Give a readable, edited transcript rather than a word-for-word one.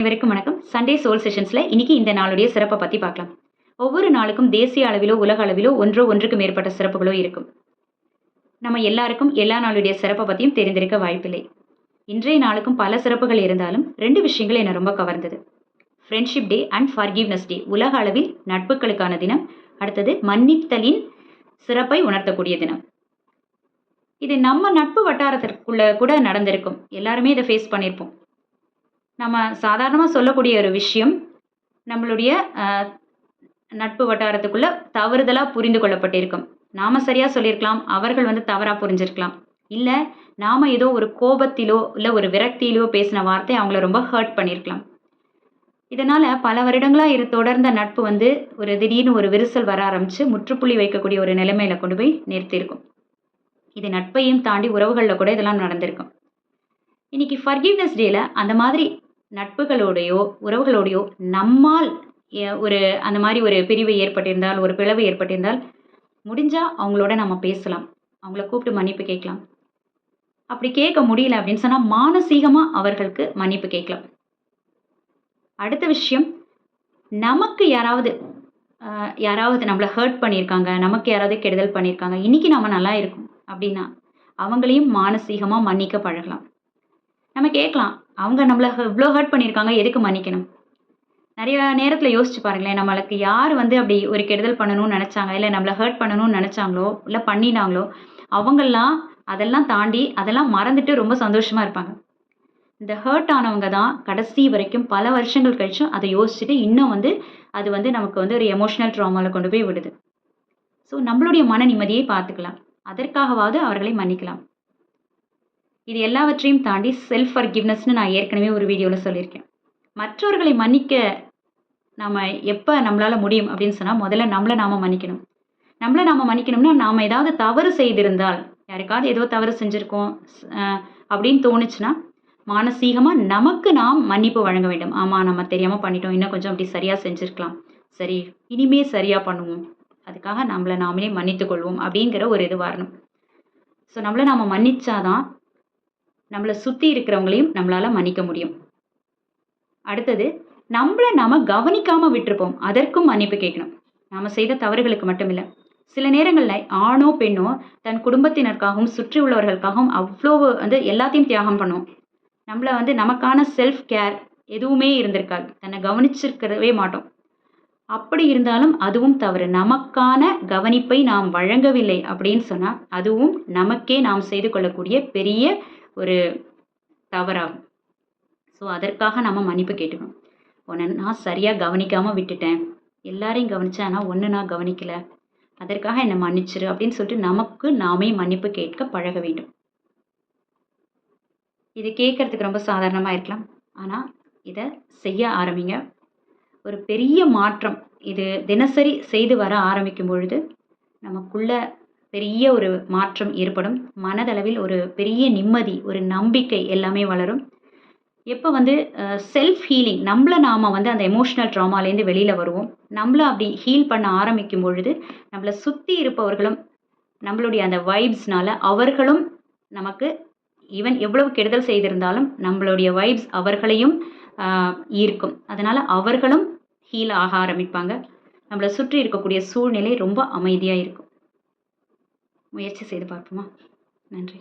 அனைவருக்கும் வணக்கம். Sunday soul செஷன்ஸ்ல இன்னைக்கு இந்த நாளுடைய சிறப்பை பத்தி பார்க்கலாம். ஒவ்வொரு நாளுக்கும் தேசிய அளவிலோ உலக அளவிலோ ஒன்றுக்கு மேற்பட்ட சிறப்புகளோ இருக்கும். நம்ம எல்லாருக்கும் எல்லா நாளுடைய சிறப்பை பத்தியும் தெரிந்திருக்க வாய்ப்பில்லை. இன்றைய நாளுக்கும் பல சிறப்புகள் இருந்தாலும் 2 விஷயங்கள் என்ன ரொம்ப கவர்ந்தது. ஃப்ரெண்ட்ஷிப் டே அண்ட் ஃபர்கிவ்னஸ் டே. உலக அளவில் நட்புகளுக்கான தினம். அடுத்தது மன்னித்தலின் சிறப்பை உணர்த்தக்கூடிய தினம். இது நம்ம நட்பு வட்டாரத்திற்குள்ள கூட நடந்திருக்கும். எல்லாருமே இதை ஃபேஸ் பண்ணியிருப்போம். நம்ம சாதாரணமாக சொல்லக்கூடிய ஒரு விஷயம் நம்மளுடைய நட்பு வட்டாரத்துக்குள்ள தவறுதலாக புரிந்து கொள்ளப்பட்டிருக்கும். நாம் சரியாக சொல்லியிருக்கலாம், அவர்கள் தவறாக புரிஞ்சிருக்கலாம். இல்லை நாம் ஏதோ ஒரு கோபத்திலோ இல்லை ஒரு விரக்தியிலோ பேசின வார்த்தை அவங்கள ரொம்ப ஹர்ட் பண்ணியிருக்கலாம். இதனால் பல வருடங்களாக தொடர்ந்த நட்பு ஒரு திடீர்னு ஒரு விரிசல் வர ஆரம்பித்து முற்றுப்புள்ளி வைக்கக்கூடிய ஒரு நிலைமையில கொண்டு போய் நிறுத்தியிருக்கும். இது நட்பையும் தாண்டி உறவுகளில் கூட இதெல்லாம் நடந்திருக்கும். இன்னைக்கு ஃபர்கிவ்னஸ் டேல அந்த மாதிரி நட்புகளோடையோ உறவுகளோடையோ நம்மால் அந்த மாதிரி ஒரு பிரிவு ஏற்பட்டிருந்தால், ஒரு பிளவு ஏற்பட்டிருந்தால், முடிஞ்சா அவங்களோட நம்ம பேசலாம், அவங்கள கூப்பிட்டு மன்னிப்பு கேட்கலாம். அப்படி கேட்க முடியல அப்படின்னு சொன்னால் மானசீகமாக அவர்களுக்கு மன்னிப்பு கேட்கலாம். அடுத்த விஷயம், நமக்கு யாராவது நம்மளை ஹர்ட் பண்ணியிருக்காங்க, நமக்கு யாராவது கெடுதல் பண்ணியிருக்காங்க, இன்னைக்கு நம்ம நல்லா இருக்கும் அப்படின்னா அவங்களையும் மானசீகமாக மன்னிக்க பழகலாம். நம்ம கேட்கலாம், அவங்க நம்மளை இவ்வளோ ஹர்ட் பண்ணியிருக்காங்க, எதுக்கு மன்னிக்கணும்? நிறைய நேரத்தில் யோசிச்சு பாருங்களேன், நம்மளுக்கு யார் அப்படி ஒரு கெடுதல் பண்ணணும்னு நினச்சாங்க, இல்லை நம்மளை ஹர்ட் பண்ணணும்னு நினச்சாங்களோ இல்லை பண்ணினாங்களோ அவங்கெல்லாம் அதெல்லாம் தாண்டி அதெல்லாம் மறந்துட்டு ரொம்ப சந்தோஷமாக இருப்பாங்க. இந்த ஹர்ட் ஆனவங்க தான் கடைசி வரைக்கும் பல வருஷங்கள் கழிச்சும் அதை யோசிச்சுட்டு இன்னும் அது நமக்கு ஒரு எமோஷனல் ட்ராமாவில் கொண்டு போய் விடுது. ஸோ நம்மளுடைய மன நிம்மதியை பார்த்துக்கலாம், அதற்காகவாவது அவர்களை மன்னிக்கலாம். இது எல்லாவற்றையும் தாண்டி செல்ஃப் ஃபர்கிவ்னஸ்னு நான் ஏற்கனவே ஒரு வீடியோவில் சொல்லியிருக்கேன். மற்றவர்களை மன்னிக்க நாம் எப்போ நம்மளால் முடியும் அப்படின்னு சொன்னால், முதல்ல நம்மளை நாம் மன்னிக்கணும். நம்மளை நாம் மன்னிக்கணும்னா, நாம் ஏதாவது தவறு செய்திருந்தால், யாருக்காவது ஏதோ தவறு செஞ்சுருக்கோம் அப்படின்னு தோணுச்சுன்னா, மானசீகமாக நமக்கு நாம் மன்னிப்பு வழங்க வேண்டும். ஆமாம், நம்ம தெரியாமல் பண்ணிட்டோம், இன்னும் கொஞ்சம் அப்படி சரியாக செஞ்சுருக்கலாம், சரி இனிமே சரியாக பண்ணுவோம், அதுக்காக நம்மளை நாமளே மன்னித்து கொள்வோம் அப்படிங்கிற ஒரு இது வரணும். ஸோ நம்மளை நாம் மன்னிச்சாதான் நம்மளை சுற்றி இருக்கிறவங்களையும் நம்மளால் மன்னிக்க முடியும். அடுத்தது, நம்மளை நாம் கவனிக்காமல் விட்டுருப்போம், அதற்கும் மன்னிப்பு கேட்கணும். நாம் செய்த தவறுகளுக்கு மட்டும் இல்லை, சில நேரங்களில் ஆணோ பெண்ணோ தன் குடும்பத்தினருக்காகவும் சுற்றி உள்ளவர்களுக்காகவும் அவ்வளோ எல்லாத்தையும் தியாகம் பண்ணுவோம். நம்மளை நமக்கான செல்ஃப் கேர் எதுவுமே இருந்திருக்காது, தன்னை கவனிச்சிருக்கவே மாட்டோம். அப்படி இருந்தாலும் அதுவும் தவறு. நமக்கான கவனிப்பை நாம் வழங்கவில்லை அப்படின்னு சொன்னால் அதுவும் நமக்கே நாம் செய்து கொள்ளக்கூடிய பெரிய ஒரு தவறாகும். ஸோ அதற்காக நம்ம மன்னிப்பு கேட்டுக்கணும். உன்னை நான் சரியாக கவனிக்காமல் விட்டுட்டேன், எல்லாரையும் கவனித்தேன், ஆனால் ஒன்று நான் கவனிக்கலை, அதற்காக என்னை மன்னிச்சிரு அப்படின்னு சொல்லிட்டு நமக்கு நாமே மன்னிப்பு கேட்க பழக வேண்டும். இது கேட்கறதுக்கு ரொம்ப சாதாரணமாக இருக்கலாம், ஆனால் இதை செய்ய ஆரம்பிங்க. ஒரு பெரிய மாற்றம் இது தினசரி செய்து வர ஆரம்பிக்கும் பொழுது நமக்குள்ள பெரிய ஒரு மாற்றம் ஏற்படும். மனதளவில் ஒரு பெரிய நிம்மதி, ஒரு நம்பிக்கை எல்லாமே வளரும். எப்போ செல்ஃப் ஹீலிங், நம்மளை நாம் அந்த எமோஷ்னல் ட்ராமாலேருந்து வெளியில் வருவோம், நம்மளை அப்படி ஹீல் பண்ண ஆரம்பிக்கும் பொழுது நம்மளை சுற்றி இருப்பவர்களும் நம்மளுடைய அந்த வைப்ஸ்னால அவர்களும் நமக்கு ஈவன் எவ்வளவு கெடுதல் செய்திருந்தாலும் நம்மளுடைய வைப்ஸ் அவர்களையும் ஈர்க்கும். அதனால் அவர்களும் ஹீல் ஆக ஆரம்பிப்பாங்க. நம்மளை சுற்றி இருக்கக்கூடிய சூழ்நிலை ரொம்ப அமைதியாக இருக்கும். முயற்சி செய்து பார்ப்போமா? நன்றி.